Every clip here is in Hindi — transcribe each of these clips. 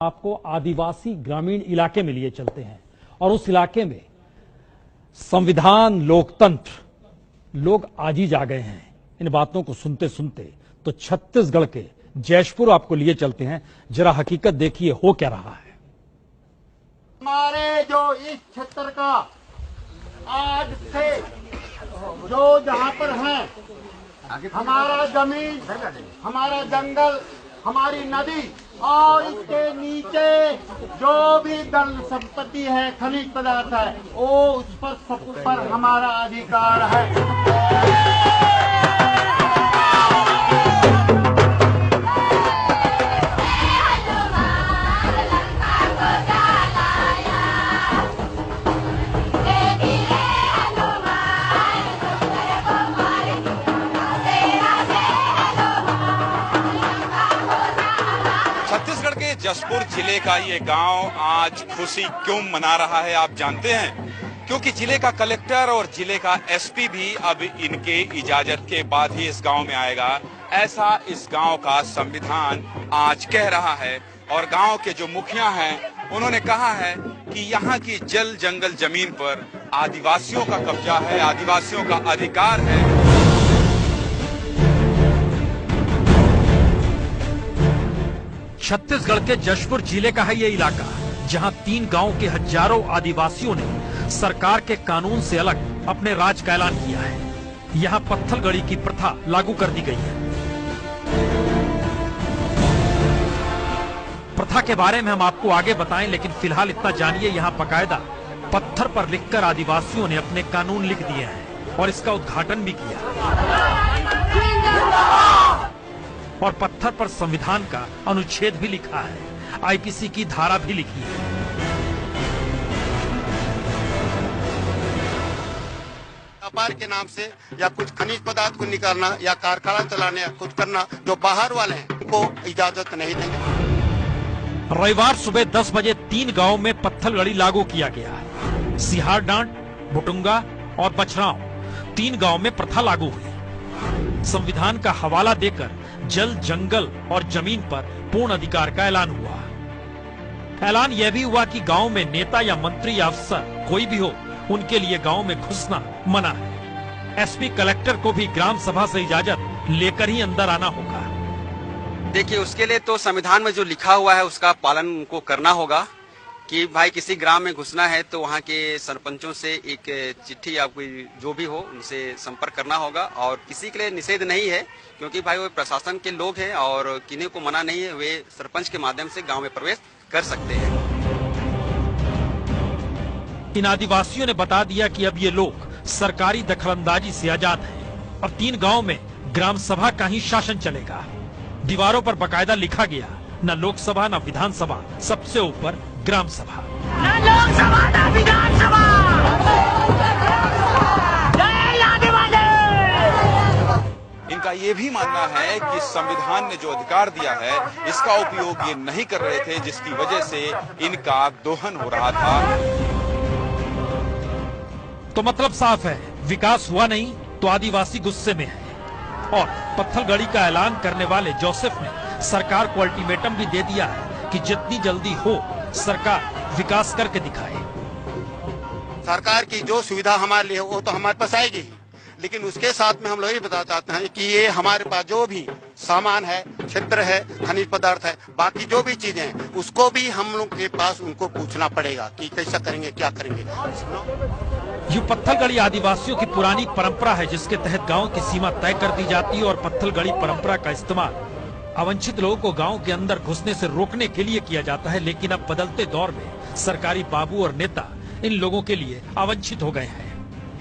आपको आदिवासी ग्रामीण इलाके में लिए चलते हैं और उस इलाके में संविधान, लोकतंत्र, लोग आज ही जा गए हैं। इन बातों को सुनते सुनते तो छत्तीसगढ़ के जशपुर आपको लिए चलते हैं। जरा हकीकत देखिए हो क्या रहा है। हमारे जो इस क्षेत्र का आज से जो जहाँ पर है, हमारा जमीन, हमारा जंगल, हमारी नदी और इसके नीचे जो भी धन संपत्ति है, खनिज पदार्थ है, वो उस पर सब पर हमारा अधिकार है। छत्तीसगढ़ के जशपुर जिले का ये गांव आज खुशी क्यों मना रहा है आप जानते हैं? क्योंकि जिले का कलेक्टर और जिले का एसपी भी अब इनके इजाजत के बाद ही इस गांव में आएगा, ऐसा इस गांव का संविधान आज कह रहा है। और गांव के जो मुखिया हैं उन्होंने कहा है कि यहाँ की जल जंगल जमीन पर आदिवासियों का कब्जा है, आदिवासियों का अधिकार है। छत्तीसगढ़ के जशपुर जिले का है ये इलाका, जहां 3 गांव के हजारों आदिवासियों ने सरकार के कानून से अलग अपने राज का ऐलान किया है। यहां पत्थलगड़ी की प्रथा लागू कर दी गई है। प्रथा के बारे में हम आपको आगे बताएं, लेकिन फिलहाल इतना जानिए, यहां बाकायदा पत्थर पर लिखकर आदिवासियों ने अपने कानून लिख दिए हैं और इसका उद्घाटन भी किया। और पत्थर पर संविधान का अनुच्छेद भी लिखा है, आईपीसी की धारा भी लिखी है। व्यापार के नाम से या कुछ खनिज पदार्थ को निकालना या कारखाना चलाने या कुछ करना जो बाहर वाले हैं उनको इजाजत नहीं देंगे। रविवार सुबह 10 बजे 3 गांवों में पत्थलगड़ी लागू किया गया। सिहारडांड, बुटुंगा और बछराव 3 गांव में प्रथा लागू हुई। संविधान का हवाला देकर जल, जंगल और जमीन पर पूर्ण अधिकार का ऐलान हुआ। ऐलान यह भी हुआ कि गांव में नेता या मंत्री या अफसर कोई भी हो, उनके लिए गांव में घुसना मना है। एसपी कलेक्टर को भी ग्राम सभा से इजाजत लेकर ही अंदर आना होगा। देखिए, उसके लिए तो संविधान में जो लिखा हुआ है उसका पालन उनको करना होगा कि भाई किसी ग्राम में घुसना है तो वहाँ के सरपंचों से एक चिट्ठी या कोई जो भी हो उनसे संपर्क करना होगा। और किसी के लिए निषेध नहीं है, क्योंकि भाई वो प्रशासन के लोग हैं और किन्हीं को मना नहीं है, वे सरपंच के माध्यम से गांव में प्रवेश कर सकते हैं। इन आदिवासियों ने बता दिया कि अब ये लोग सरकारी दखलंदाजी से आजाद हैं। अब 3 गांव में ग्राम सभा का ही शासन चलेगा। दीवारों पर बकायदा लिखा गया, न लोकसभा न विधानसभा, सबसे ऊपर ग्राम सभा। न लोकसभा न विधानसभा, जय आदिवासी। इनका ये भी मानना है कि संविधान ने जो अधिकार दिया है इसका उपयोग ये नहीं कर रहे थे, जिसकी वजह से इनका दोहन हो रहा था। तो मतलब साफ है, विकास हुआ नहीं तो आदिवासी गुस्से में है। और पत्थलगड़ी का ऐलान करने वाले जोसेफ ने सरकार को अल्टीमेटम भी दे दिया है कि जितनी जल्दी हो सरकार विकास करके दिखाए। सरकार की जो सुविधा हमारे लिए वो तो हमारे पास आएगी, लेकिन उसके साथ में हम लोग ये बताना चाहते हैं कि ये हमारे पास जो भी सामान है, क्षेत्र है, खनिज पदार्थ है, बाकी जो भी चीजें हैं, उसको भी हम लोग के पास उनको पूछना पड़ेगा कि कैसा करेंगे, क्या करेंगे। ये पत्थलगड़ी आदिवासियों की पुरानी परंपरा है, जिसके तहत गांव की सीमा तय कर दी जाती है और पत्थलगड़ी परंपरा का इस्तेमाल अवंचित लोगों को गांव के अंदर घुसने से रोकने के लिए किया जाता है। लेकिन अब बदलते दौर में सरकारी बाबू और नेता इन लोगों के लिए अवंचित हो गए हैं।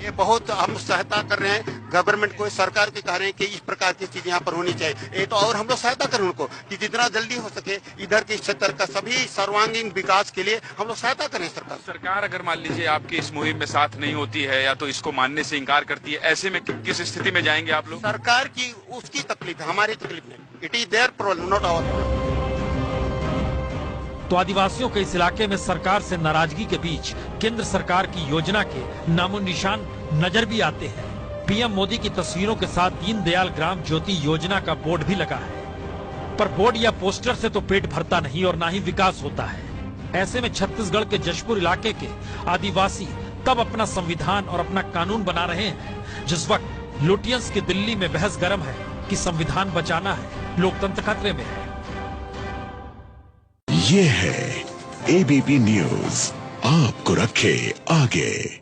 ये बहुत हम सहायता कर रहे हैं गवर्नमेंट को, सरकार की कह रहे हैं कि इस प्रकार की चीजें यहाँ पर होनी चाहिए। ये तो और हम लोग सहायता करें उनको कि जितना जल्दी हो सके इधर के क्षेत्र का सभी सर्वांगीण विकास के लिए हम लोग सहायता करें। सरकार अगर मान लीजिए आपकी इस मुहिम में साथ नहीं होती है या तो इसको मानने से इनकार करती है, ऐसे में किस स्थिति में जाएंगे आप लोग? सरकार की उसकी तकलीफ है, हमारी तकलीफ नहीं। It is there problem, not our problem. तो आदिवासियों के इस इलाके में सरकार से नाराजगी के बीच केंद्र सरकार की योजना के नामो निशान नजर भी आते हैं। पीएम मोदी की तस्वीरों के साथ दीनदयाल ग्राम ज्योति योजना का बोर्ड भी लगा है। पर बोर्ड या पोस्टर से तो पेट भरता नहीं और ना ही विकास होता है। ऐसे में छत्तीसगढ़ के जशपुर इलाके के आदिवासी तब अपना संविधान और अपना कानून बना रहे हैं जिस वक्त लुटियंस की दिल्ली में बहस गर्म है कि संविधान बचाना है, लोकतंत्र खतरे में है। ये है एबीपी न्यूज, आपको रखे आगे।